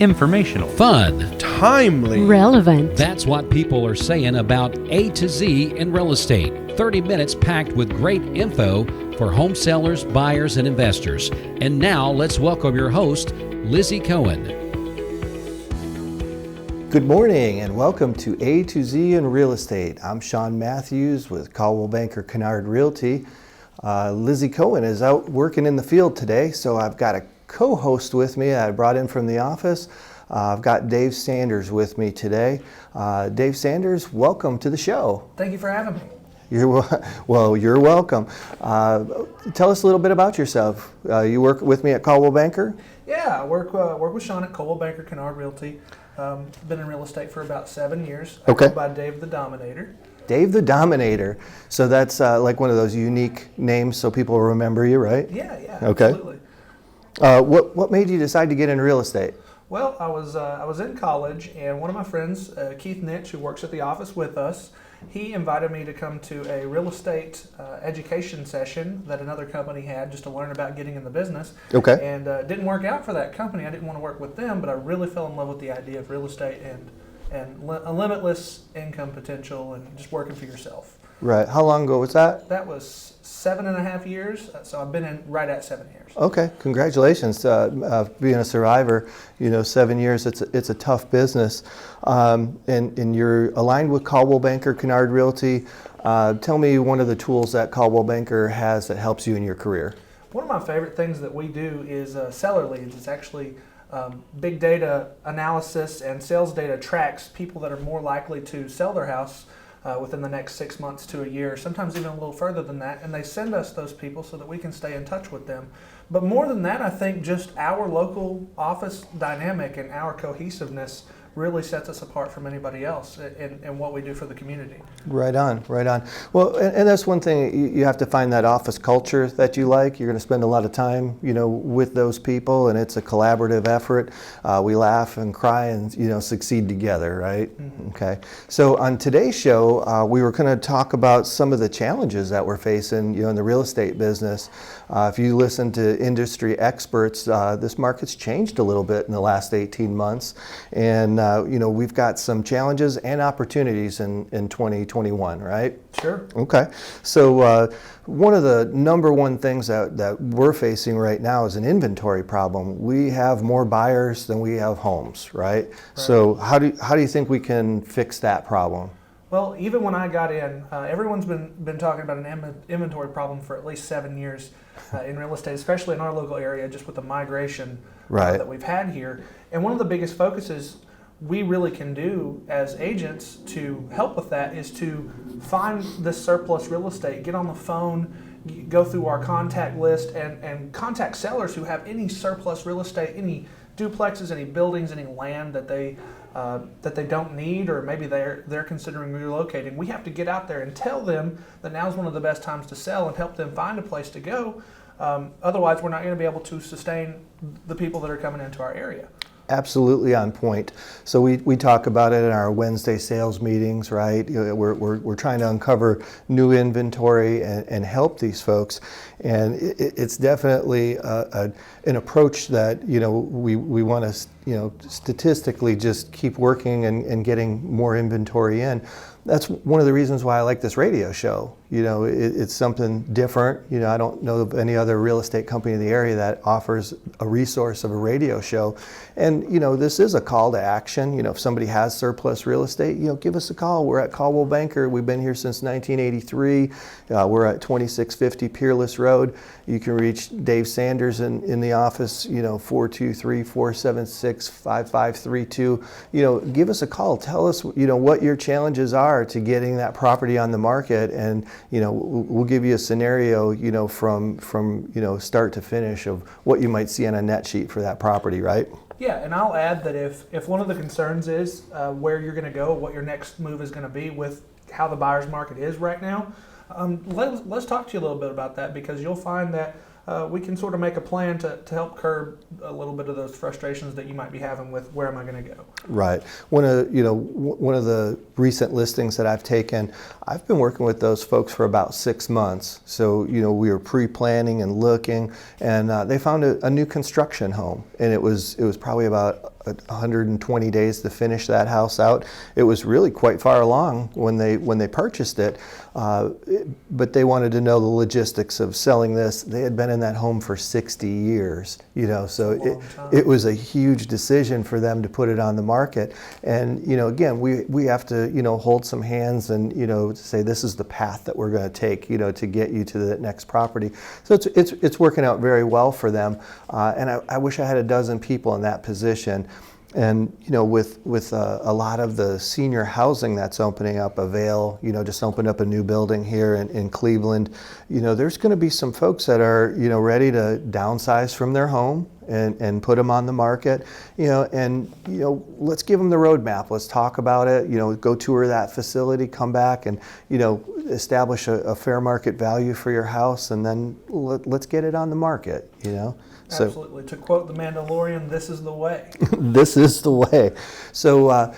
Informational, Fun. Timely. Relevant. That's what people are saying about A to Z in real estate. 30 minutes packed with great info for home sellers, buyers, and investors. And now let's welcome your host, Lizzie Cohen. Good morning and welcome to A to Z in Real Estate. I'm Sean Matthews with Coldwell Banker Kinard Realty. Lizzie Cohen is out working in the field today, so I've got a co-host with me I brought in from the office. I've got Dave Sanders with me today. Dave Sanders, welcome to the show. Thank you for having me. You're welcome. Tell us a little bit about yourself. You work with me at Coldwell Banker? Yeah, I work with Sean at Coldwell Banker Kinard Realty. Been in real estate for about 7 years. Okay. I go by Dave the Dominator. Dave the Dominator. So that's like one of those unique names so people remember you, right? Yeah, Okay. Absolutely. What made you decide to get into real estate? Well, I was in college, and one of my friends, Keith Nitch, who works at the office with us, he invited me to come to a real estate education session that another company had just to learn about getting in the business. Okay. And it didn't work out for that company. I didn't want to work with them, but I really fell in love with the idea of real estate and a limitless income potential and just working for yourself. Right. How long ago was that? That was 7.5 years, so I've been in right at 7 years. Okay, congratulations. Being a survivor, 7 years, it's a tough business. And you're aligned with Coldwell Banker Kinard Realty. Tell me one of the tools that Coldwell Banker has that helps you in your career. One of my favorite things that we do is seller leads. It's actually big data analysis, and sales data tracks people that are more likely to sell their house within the next 6 months to a year, sometimes even a little further than that, and they send us those people so that we can stay in touch with them. But more than that, I think just our local office dynamic and our cohesiveness really sets us apart from anybody else in what we do for the community. Right on. Well, and that's one thing, you have to find that office culture that you like. You're going to spend a lot of time, with those people, and it's a collaborative effort. We laugh and cry and, succeed together, right? Mm-hmm. Okay. So on today's show, we were going to talk about some of the challenges that we're facing, in the real estate business. If you listen to industry experts, this market's changed a little bit in the last 18 months. And we've got some challenges and opportunities in 2021, right? Sure. Okay. So one of the number one things that we're facing right now is an inventory problem. We have more buyers than we have homes, right? So how do you think we can fix that problem? Well, even when I got in, everyone's been talking about an inventory problem for at least 7 years in real estate, especially in our local area, just with the migration that we've had here. And one of the biggest focuses we really can do as agents to help with that is to find this surplus real estate, get on the phone, go through our contact list, and contact sellers who have any surplus real estate, any duplexes, any buildings, any land that they don't need, or maybe they're considering relocating. We have to get out there and tell them that now's one of the best times to sell and help them find a place to go. Otherwise, we're not going to be able to sustain the people that are coming into our area. Absolutely on point. So we talk about it in our Wednesday sales meetings, right? We're trying to uncover new inventory and help these folks, and it's definitely an approach that we want to statistically just keep working and getting more inventory in. That's one of the reasons why I like this radio show. It's something different. I don't know of any other real estate company in the area that offers a resource of a radio show. And, this is a call to action. If somebody has surplus real estate, give us a call. We're at Coldwell Banker. We've been here since 1983. We're at 2650 Peerless Road. You can reach Dave Sanders in the office, 423-476-5532. Give us a call. Tell us, what your challenges are to getting that property on the market, and we'll give you a scenario, from start to finish of what you might see on a net sheet for that property, right? Yeah, and I'll add that if one of the concerns is where you're going to go, what your next move is going to be with how the buyer's market is right now, let's talk to you a little bit about that, because you'll find that we can sort of make a plan to help curb a little bit of those frustrations that you might be having with where am I going to go. Right. One of the recent listings that I've taken, I've been working with those folks for about 6 months. So we were pre-planning and looking, and they found a new construction home, and it was probably about 120 days to finish that house out. It was really quite far along when they purchased it, but they wanted to know the logistics of selling this. They had been in that home for 60 years, so it was a huge decision for them to put it on the market. And again, we have to hold some hands and say this is the path that we're going to take to get you to the next property. So it's working out very well for them, and I wish I had a dozen people in that position. And with a lot of the senior housing that's opening up, Avail, just opened up a new building here in Cleveland. There's going to be some folks that are ready to downsize from their home and put them on the market. Let's give them the roadmap. Let's talk about it. Go tour that facility, come back, and establish a fair market value for your house, and then let's get it on the market. Absolutely. To quote the Mandalorian, this is the way. This is the way. So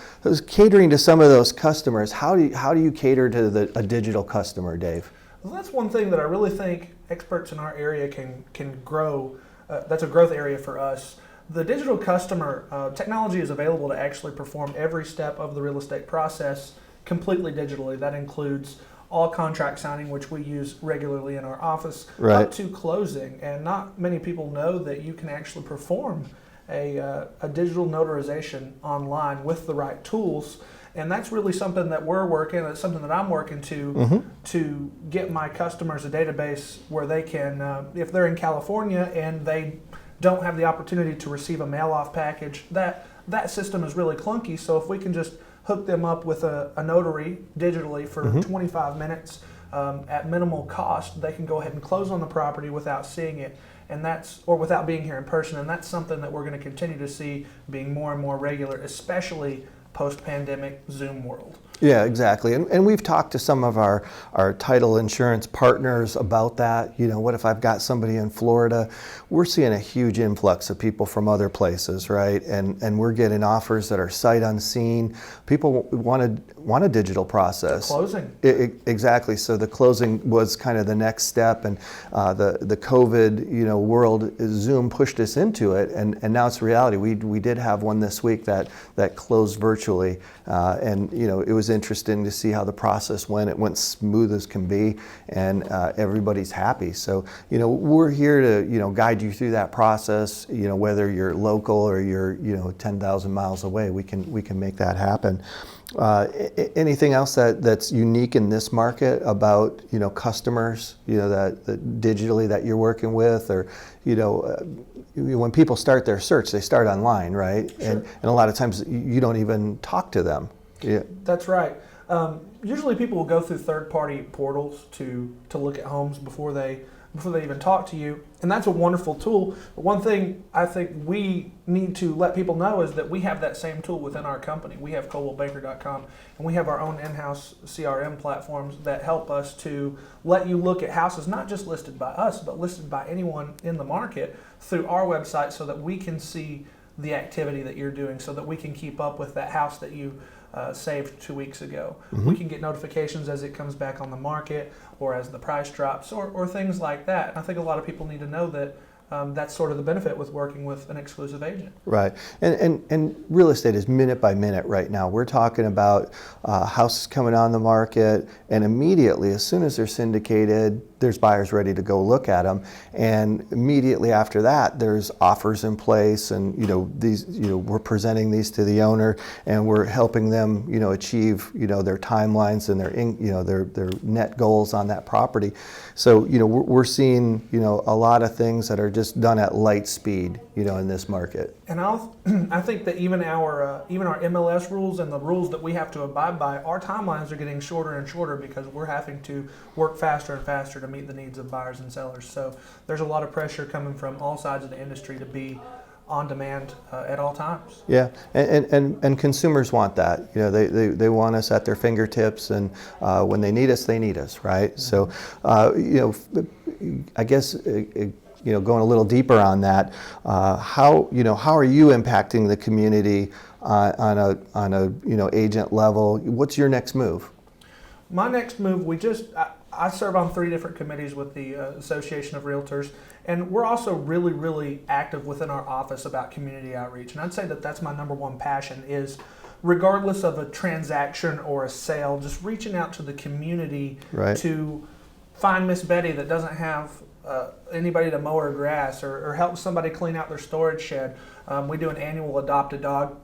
catering to some of those customers, how do you cater to a digital customer, Dave? Well, that's one thing that I really think experts in our area can grow. That's a growth area for us. The digital customer, technology is available to actually perform every step of the real estate process completely digitally. That includes all contract signing, which we use regularly in our office, right, up to closing. And not many people know that you can actually perform a digital notarization online with the right tools. And that's really something that we're working, that's something that I'm working to get my customers a database where they can, if they're in California and they don't have the opportunity to receive a mail-off package, that system is really clunky. So if we can just hook them up with a notary digitally for 25 minutes at minimal cost, they can go ahead and close on the property without seeing it, or without being here in person. And that's something that we're going to continue to see being more and more regular, especially post-pandemic Zoom world. Yeah, exactly. And we've talked to some of our title insurance partners about that. What if I've got somebody in Florida? We're seeing a huge influx of people from other places, right? And we're getting offers that are sight unseen. People want a digital process. The closing. Exactly. So the closing was kind of the next step, and the COVID world, Zoom pushed us into it, and now it's reality. We did have one this week that closed virtually, and it was interesting to see how the process went. It went smooth as can be, and everybody's happy. So we're here to guide you through that process. Whether you're local or you're 10,000 miles away, we can make that happen. Anything else that's unique in this market about customers that digitally that you're working with, or when people start their search, they start online, right? Sure. And a lot of times you don't even talk to them. Yeah. That's right. Usually people will go through third-party portals to look at homes before they even talk to you, and that's a wonderful tool. But one thing I think we need to let people know is that we have that same tool within our company. We have ColdwellBanker.com, and we have our own InHouse CRM platforms that help us to let you look at houses not just listed by us, but listed by anyone in the market through our website, so that we can see the activity that you're doing, so that we can keep up with that house that you saved 2 weeks ago. We can get notifications as it comes back on the market, or as the price drops, or things like that. And I think a lot of people need to know that that's sort of the benefit with working with an exclusive agent. Right, and real estate is minute by minute right now. We're talking about houses coming on the market, and immediately, as soon as they're syndicated, there's buyers ready to go look at them, and immediately after that, there's offers in place, and these we're presenting these to the owner, and we're helping them achieve their timelines and their net goals on that property. So we're seeing a lot of things that are just done at light speed in this market. And I think that even our MLS rules and the rules that we have to abide by, our timelines are getting shorter and shorter because we're having to work faster and faster to meet the needs of buyers and sellers. So there's a lot of pressure coming from all sides of the industry to be on demand at all times. Yeah, and consumers want that. They want us at their fingertips, and when they need us, right? So I guess going a little deeper on that, how are you impacting the community on a agent level? What's your next move? My next move, I serve on 3 different committees with the Association of Realtors, and we're also really, really active within our office about community outreach. And I'd say that that's my number one passion is, regardless of a transaction or a sale, just reaching out to the community to find Miss Betty that doesn't have anybody to mow her grass, or help somebody clean out their storage shed. We do an annual Adopt a Dog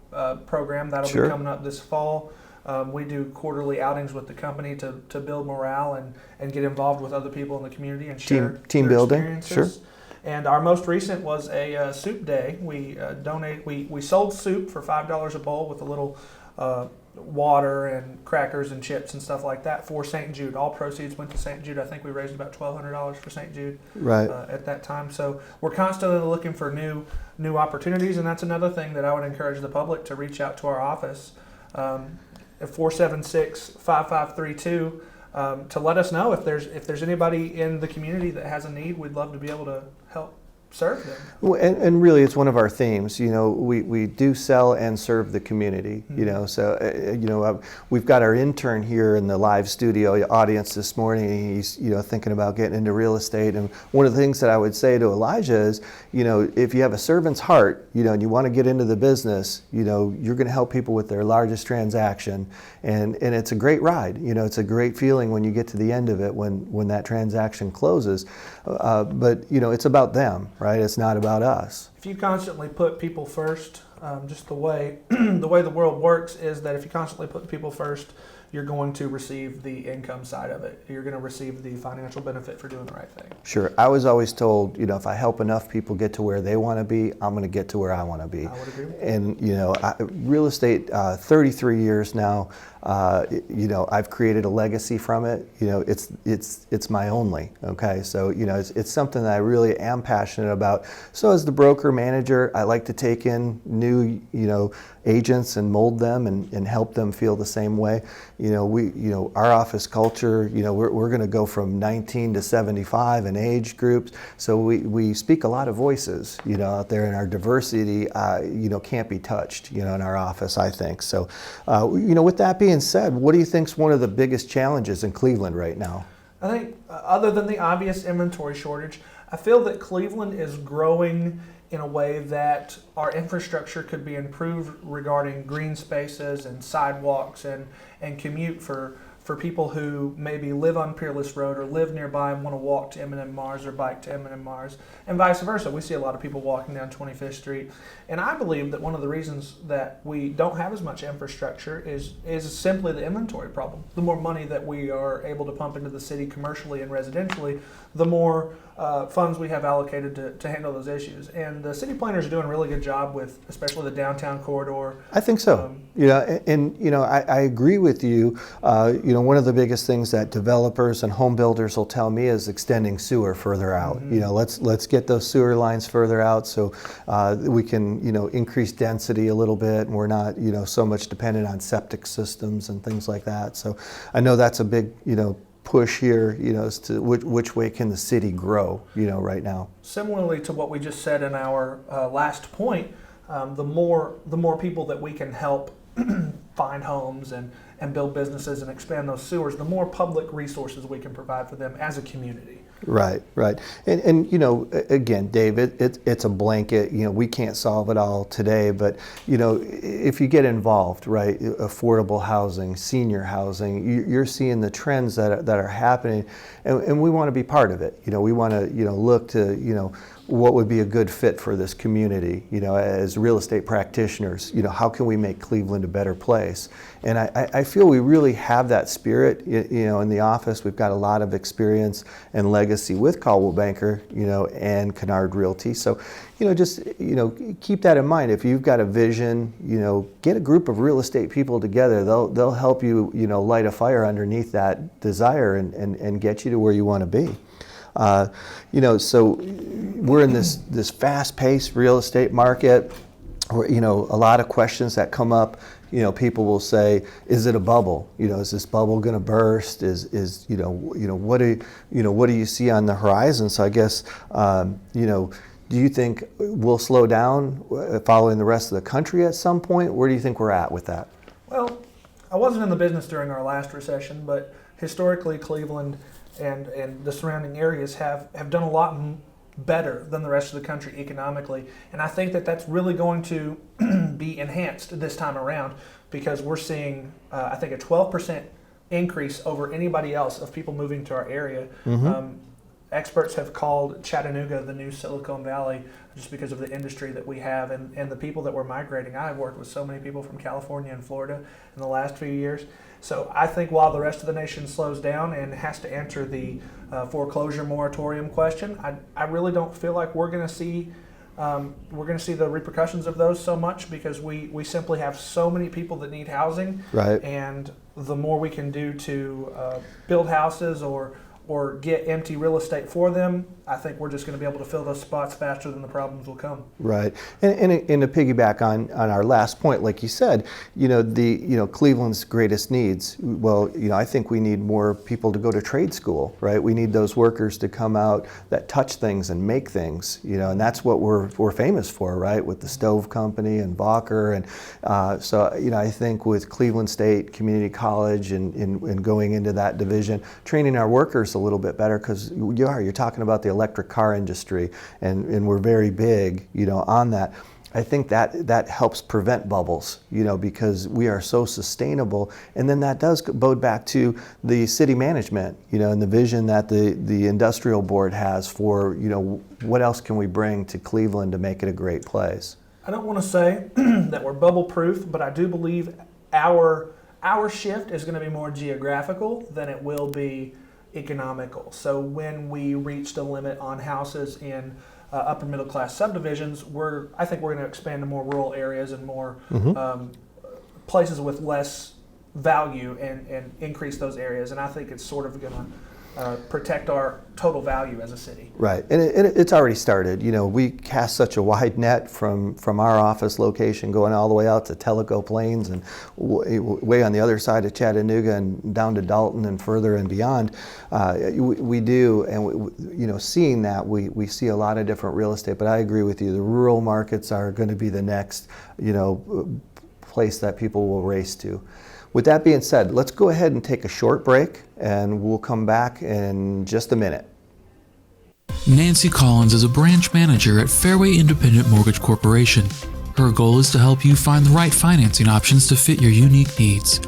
program that'll be coming up this fall. We do quarterly outings with the company to build morale and get involved with other people in the community and share team their building. experiences. Sure. And our most recent was a soup day. We we sold soup for $5 a bowl with a little water and crackers and chips and stuff like that for St. Jude. All proceeds went to St. Jude. I think we raised about $1,200 for St. Jude at that time. So we're constantly looking for new opportunities, and that's another thing that I would encourage the public to reach out to our office at 476-5532 to let us know if there's anybody in the community that has a need. We'd love to be able to help serve them. Well, and really, it's one of our themes. We do sell and serve the community. So we've got our intern here in the live studio audience this morning. He's thinking about getting into real estate. And one of the things that I would say to Elijah is, if you have a servant's heart, and you want to get into the business, you're going to help people with their largest transaction, and it's a great ride. It's a great feeling when you get to the end of it, when that transaction closes. But it's about them. Right? It's not about us. If you constantly put people first, just the way the world works is that if you constantly put people first, you're going to receive the income side of it. You're going to receive the financial benefit for doing the right thing. Sure. I was always told, if I help enough people get to where they want to be, I'm going to get to where I want to be. I would agree with you. And, real estate, 33 years now, I've created a legacy from it. It's my only, okay? So, it's something that I really am passionate about. So as the broker manager, I like to take in new, agents and mold them and help them feel the same way. Our office culture, we're going to go from 19 to 75 in age groups. So we speak a lot of voices, out there, and our diversity, can't be touched, in our office, I think. So, with that being said, what do you think is one of the biggest challenges in Cleveland right now? I think, other than the obvious inventory shortage, I feel that Cleveland is growing in a way that our infrastructure could be improved regarding green spaces and sidewalks and commute for people who maybe live on Peerless Road or live nearby and want to walk to M&M Mars or bike to M&M Mars, and vice versa. We see a lot of people walking down 25th Street. And I believe that one of the reasons that we don't have as much infrastructure is simply the inventory problem. The more money that we are able to pump into the city commercially and residentially, the more funds we have allocated to handle those issues. And the city planners are doing a really good job with, especially the downtown corridor. I think so. I agree with you. One of the biggest things that developers and home builders will tell me is extending sewer further out. Mm-hmm. Let's get those sewer lines further out so we can increase density a little bit, and we're not so much dependent on septic systems and things like that. So I know that's a big push here, as to which way can the city grow, right now. Similarly to what we just said in our last point, the more people that we can help find homes and build businesses and expand those sewers, the more public resources we can provide for them as a community. Right. And again, Dave, it's a blanket. We can't solve it all today, but if you get involved, right, affordable housing, senior housing, you're seeing the trends that are happening, and we want to be part of it. We want to look to what would be a good fit for this community, as real estate practitioners, how can we make Cleveland a better place? And I feel we really have that spirit, in the office. We've got a lot of experience and legacy with Coldwell Banker, and Kinard Realty. So, keep that in mind. If you've got a vision, get a group of real estate people together. They'll help you, light a fire underneath that desire and get you to where you want to be. So we're in this fast-paced real estate market where, a lot of questions that come up, people will say, is it a bubble? Is this bubble going to burst? What do you see on the horizon? So I guess, do you think we'll slow down following the rest of the country at some point? Where do you think we're at with that? Well, I wasn't in the business during our last recession, but historically Cleveland and the surrounding areas have done a lot better than the rest of the country economically. And I think that that's really going to be enhanced this time around, because we're seeing, I think, a 12% increase over anybody else of people moving to our area. Experts have called Chattanooga the new Silicon Valley just because of the industry that we have and the people that we're migrating. I've worked with so many people from California and Florida in the last few years. So I think while the rest of the nation slows down and has to answer the foreclosure moratorium question, I really don't feel like we're going to see the repercussions of those so much, because we simply have so many people that need housing. Right. And the more we can do to build houses or get empty real estate for them, I think we're just going to be able to fill those spots faster than the problems will come. Right, and to piggyback on our last point, like you said, Cleveland's greatest needs. Well, I think we need more people to go to trade school, right? We need those workers to come out that touch things and make things, and that's what we're famous for, right? With the Stove Company and Walker, and so I think with Cleveland State Community College and going into that division, training our workers a little bit better, because you're talking about the electric car industry, and we're very big, on that. I think that helps prevent bubbles, because we are so sustainable. And then that does bode back to the city management, and the vision that the industrial board has for, what else can we bring to Cleveland to make it a great place. I don't want to say that we're bubble proof, but I do believe our shift is going to be more geographical than it will be economical. So when we reach the limit on houses in upper middle class subdivisions, I think we're going to expand to more rural areas and more places with less value and increase those areas. And I think it's sort of going to protect our total value as a city. Right, and it's already started. We cast such a wide net from our office location going all the way out to Tellico Plains and way on the other side of Chattanooga and down to Dalton and further and beyond. We do, and seeing that, we see a lot of different real estate. But I agree with you. The rural markets are going to be the next, place that people will race to. With that being said, let's go ahead and take a short break, and we'll come back in just a minute. Nancy Collins is a branch manager at Fairway Independent Mortgage Corporation. Her goal is to help you find the right financing options to fit your unique needs.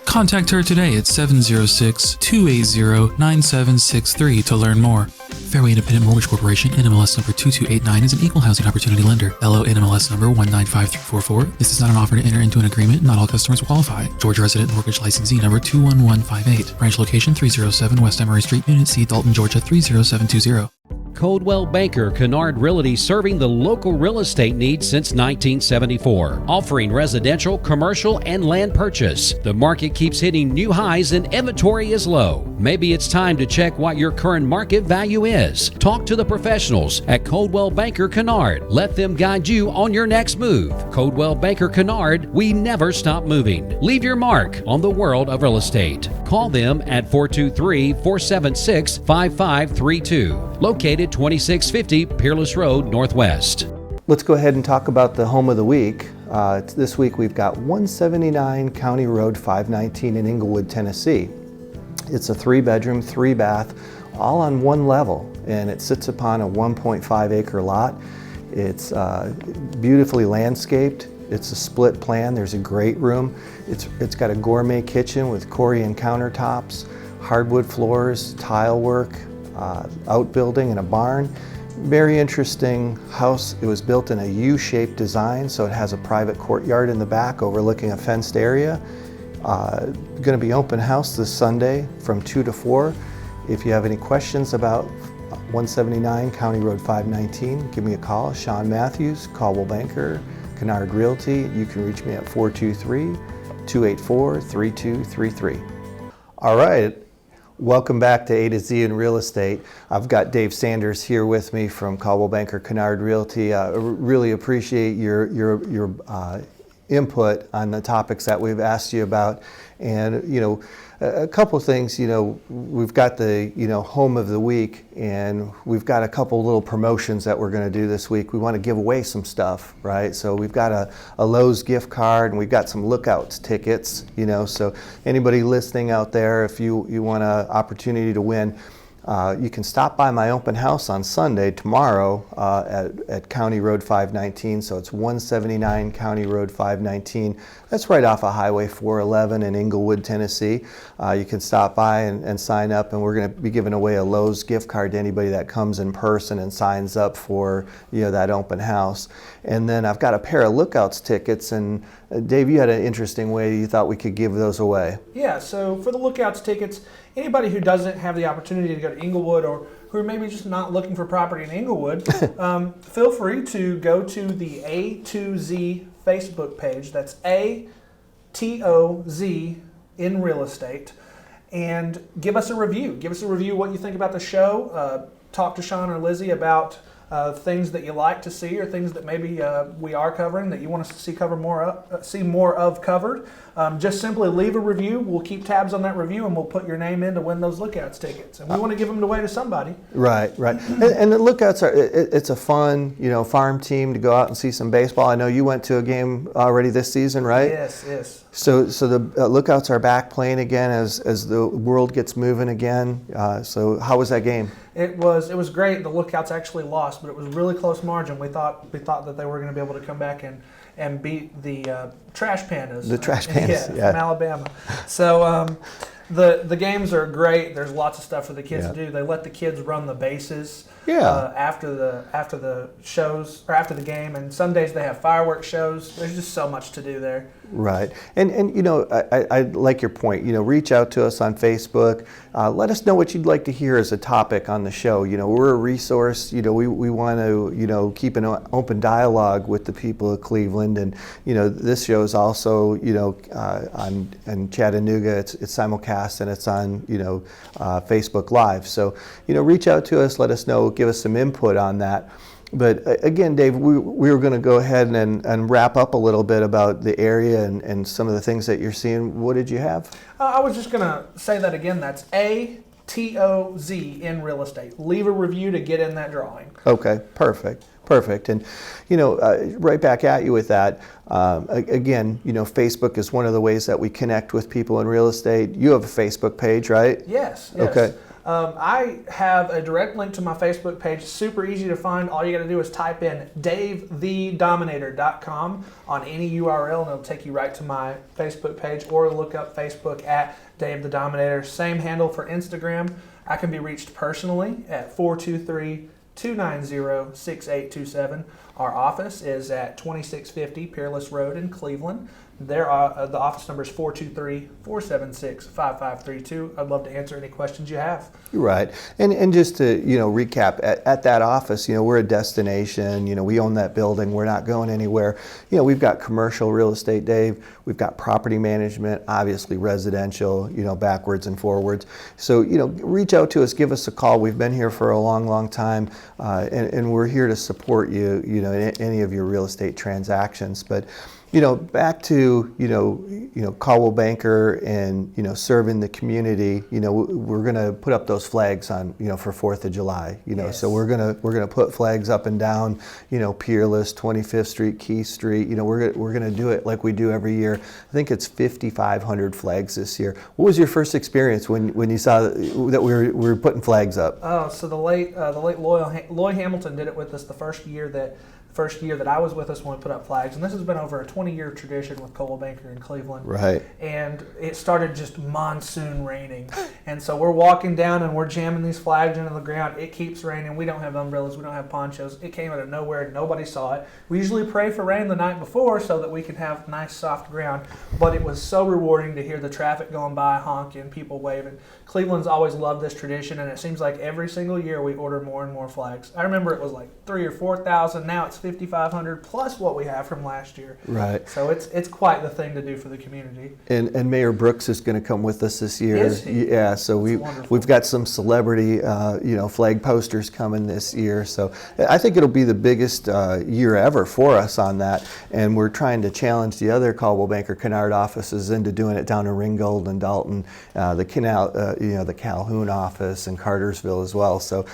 Contact her today at 706-280-9763 to learn more. Fairway Independent Mortgage Corporation, NMLS number 2289, is an equal housing opportunity lender. LO NMLS number 195344. This is not an offer to enter into an agreement. Not all customers will qualify. Georgia Resident Mortgage Licensee number 21158. Branch location 307 West Emory Street, Unit C, Dalton, Georgia 30720. Coldwell Banker Kinard Realty, serving the local real estate needs since 1974, offering residential, commercial, and land purchase. The market keeps hitting new highs and inventory is low. Maybe it's time to check what your current market value is. Talk to the professionals at Coldwell Banker Kinard. Let them guide you on your next move. Coldwell Banker Kinard, we never stop moving. Leave your mark on the world of real estate. Call them at 423-476-5532. Located 2650 Peerless Road Northwest. Let's go ahead and talk about the home of the week. This week we've got 179 County Road 519 in Englewood, Tennessee. It's a 3-bedroom, 3-bath, all on one level, and it sits upon a 1.5 acre lot. It's beautifully landscaped. It's a split plan. There's a great room. It's got a gourmet kitchen with Corian countertops, hardwood floors, tile work, outbuilding and a barn. Very interesting house. It was built in a U-shaped design, so it has a private courtyard in the back overlooking a fenced area. Going to be open house this Sunday from 2 to 4. If you have any questions about 179 County Road 519, give me a call. Sean Matthews, Coldwell Banker Kinard Realty. You can reach me at 423-284-3233. All right. Welcome back to A to Z in Real Estate. I've got Dave Sanders here with me from Coldwell Banker Kinard Realty. Really appreciate your input on the topics that we've asked you about. And, a couple of things, we've got the, home of the week, and we've got a couple little promotions that we're going to do this week. We want to give away some stuff, right? So we've got a Lowe's gift card, and we've got some Lookouts tickets, so anybody listening out there, if you want an opportunity to win, you can stop by my open house on Sunday, tomorrow, at County Road 519. So it's 179 County Road 519. That's right off of Highway 411 in Englewood, Tennessee. You can stop by and sign up, and we're going to be giving away a Lowe's gift card to anybody that comes in person and signs up for that open house. And then I've got a pair of Lookouts tickets, and Dave, you had an interesting way you thought we could give those away. Yeah, so for the Lookouts tickets, anybody who doesn't have the opportunity to go to Englewood, or who are maybe just not looking for property in Englewood, feel free to go to the A2Z Facebook page. That's A-T-O-Z in real estate, and give us a review. Give us a review what you think about the show. Talk to Sean or Lizzie about things that you like to see, or things that maybe we are covering that you want us to see more of covered. Just simply leave a review. We'll keep tabs on that review, and we'll put your name in to win those Lookouts tickets. And we want to give them away to somebody. Right. And the Lookouts it's a fun, farm team to go out and see some baseball. I know you went to a game already this season, right? Yes. So the Lookouts are back playing again as the world gets moving again. So how was that game? It was great. The Lookouts actually lost, but it was a really close margin. We thought that they were going to be able to come back and beat the Trash Pandas. The Trash Pandas, from Alabama. So the games are great. There's lots of stuff for the kids to do. They let the kids run the bases after the shows, or after the game. And some days they have fireworks shows. There's just so much to do there. Right. And I like your point. Reach out to us on Facebook. Let us know what you'd like to hear as a topic on the show. We're a resource. We want to, keep an open dialogue with the people of Cleveland. And, this show is also, on Chattanooga. It's simulcast, and it's on, Facebook Live. So, reach out to us. Let us know. Give us some input on that. But again, Dave, we were going to go ahead and wrap up a little bit about the area and some of the things that you're seeing. What did you have? I was just going to say that again. That's A-T-O-Z in real estate. Leave a review to get in that drawing. Okay, perfect. And, right back at you with that. Again, Facebook is one of the ways that we connect with people in real estate. You have a Facebook page, right? Yes. Okay. I have a direct link to my Facebook page. Super easy to find. All you got to do is type in davethedominator.com on any URL, and it'll take you right to my Facebook page, or look up Facebook at Dave the Dominator. Same handle for Instagram. I can be reached personally at 423-290-6827. Our office is at 2650 Peerless Road in Cleveland. The office number is 423-476-5532. I'd love to answer any questions you have. Right. And just to, recap, at that office, we're a destination. We own that building. We're not going anywhere. We've got commercial real estate, Dave. We've got property management, obviously residential, backwards and forwards. So, reach out to us. Give us a call. We've been here for a long, long time, and we're here to support you, in any of your real estate transactions. But back to, Coldwell Banker and, serving the community, we're going to put up those flags on, for 4th of July, Yes. So we're going to put flags up and down, Peerless, 25th Street, Key Street, we're going to do it like we do every year. I think it's 5,500 flags this year. What was your first experience when you saw that we were putting flags up? Oh, so the late Lloyd Hamilton did it with us the first year that I was with us when we put up flags, and this has been over a 20-year tradition with Coldwell Banker in Cleveland. Right. And it started just monsoon raining, and so we're walking down and we're jamming these flags into the ground. It keeps raining. We don't have umbrellas. We don't have ponchos. It came out of nowhere. Nobody saw it. We usually pray for rain the night before so that we can have nice soft ground, but it was so rewarding to hear the traffic going by, honking, people waving. Cleveland's always loved this tradition, and it seems like every single year we order more and more flags. I remember it was like 3,000 or 4,000. Now it's 5,500 plus what we have from last year. Right. So it's quite the thing to do for the community. And Mayor Brooks is going to come with us this year. Is he? Yeah, so Wonderful. we've got some celebrity flag posters coming this year. So I think it'll be the biggest year ever for us on that. And we're trying to challenge the other Coldwell Banker Kinard offices into doing it down in Ringgold and Dalton, the Calhoun office and Cartersville as well. So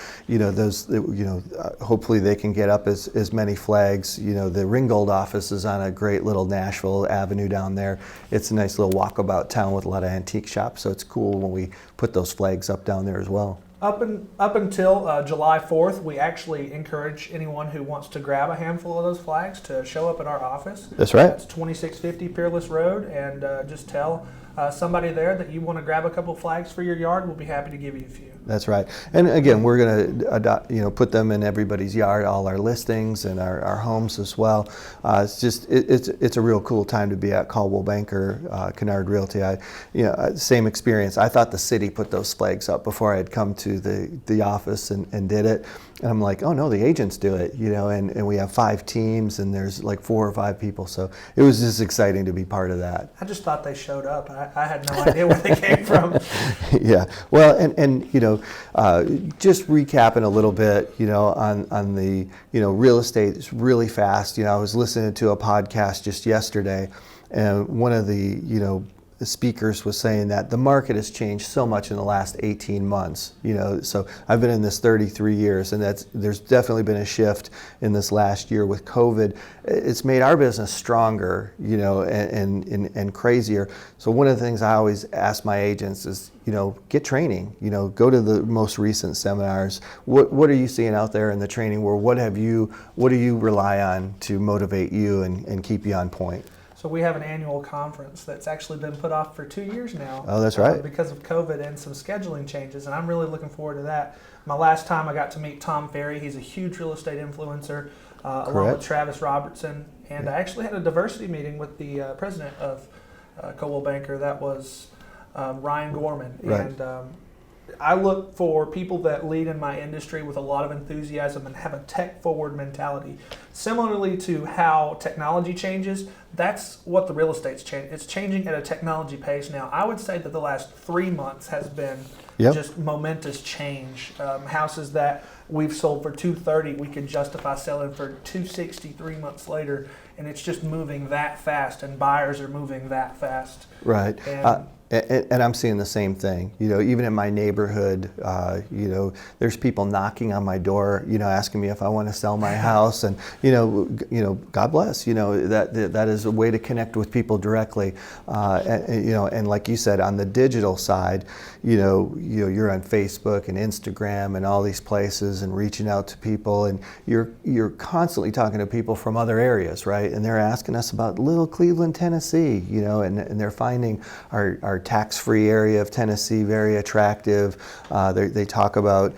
hopefully they can get up as many flags. The Ringgold office is on a great little Nashville Avenue down there. It's a nice little walkabout town with a lot of antique shops, so it's cool when we put those flags up down there as well. Up until July 4th, we actually encourage anyone who wants to grab a handful of those flags to show up at our office. That's right. It's 2650 Peerless Road, and just tell somebody there that you want to grab a couple flags for your yard. We'll be happy to give you a few. That's right. And again, we're going to put them in everybody's yard, all our listings and our homes as well. It's a real cool time to be at Coldwell Banker Kinard Realty. Same experience. I thought the city put those flags up before I had come to the office and did it. And I'm like, oh no, the agents do it, and we have 5 teams and there's like 4 or 5 people. So it was just exciting to be part of that. I just thought they showed up. I had no idea where they came from. Yeah. Well, and just recapping a little bit, on the, real estate is really fast. I was listening to a podcast just yesterday, and one of the speakers was saying that the market has changed so much in the last 18 months. So I've been in this 33 years, and there's definitely been a shift in this last year with COVID. It's made our business stronger, and crazier. So one of the things I always ask my agents is, get training. Go to the most recent seminars. What are you seeing out there in the training world? What do you rely on to motivate you and keep you on point? So we have an annual conference that's actually been put off for 2 years now. Oh, that's right. Because of COVID and some scheduling changes, and I'm really looking forward to that. My last time I got to meet Tom Ferry. He's a huge real estate influencer, along with Travis Robertson. And I actually had a diversity meeting with the president of Coldwell Banker. That was Ryan Gorman. Right. And I look for people that lead in my industry with a lot of enthusiasm and have a tech-forward mentality. Similarly to how technology changes, that's what the real estate's changing. It's changing at a technology pace now. I would say that the last 3 months has been just momentous change. Houses that we've sold for $230, we could justify selling for $260 3 months later, and it's just moving that fast, and buyers are moving that fast. Right. And I'm seeing the same thing. Even in my neighborhood, there's people knocking on my door, asking me if I want to sell my house, and God bless. That is a way to connect with people directly. And like you said, on the digital side, you're on Facebook and Instagram and all these places and reaching out to people, and you're constantly talking to people from other areas, right? And they're asking us about little Cleveland, Tennessee, and they're finding our tax-free area of Tennessee very attractive. They talk about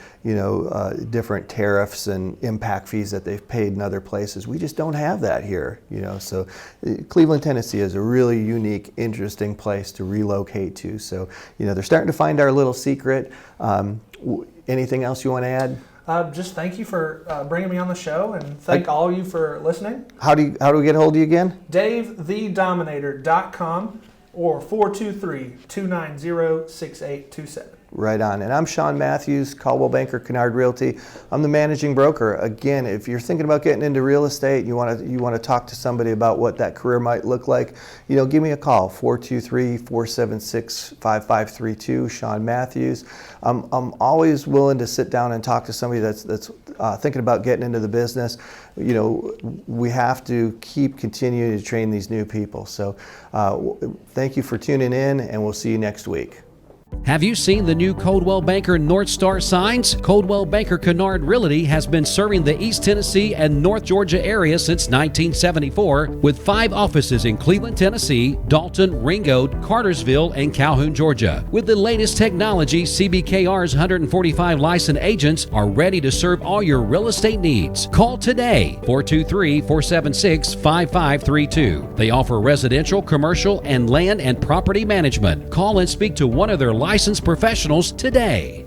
different tariffs and impact fees that they've paid in other places. We just don't have that here. So Cleveland, Tennessee is a really unique, interesting place to relocate to. So they're starting to find our little secret. Anything else you want to add? Just thank you for bringing me on the show, and thank all of you for listening. How do we get a hold of you again? DaveTheDominator.com or 423-290-6827. Right on. And I'm Sean Matthews, Coldwell Banker Kinard Realty. I'm the managing broker. Again, if you're thinking about getting into real estate, you want to talk to somebody about what that career might look like, give me a call, 423-476-5532, Sean Matthews. I'm always willing to sit down and talk to somebody that's thinking about getting into the business. We have to keep continuing to train these new people. So thank you for tuning in, and we'll see you next week. Have you seen the new Coldwell Banker North Star signs? Coldwell Banker Kinard Realty has been serving the East Tennessee and North Georgia area since 1974 with 5 offices in Cleveland, Tennessee, Dalton, Ringgold, Cartersville, and Calhoun, Georgia. With the latest technology, CBKR's 145 licensed agents are ready to serve all your real estate needs. Call today, 423-476-5532. They offer residential, commercial, and land and property management. Call and speak to one of their licensed professionals today.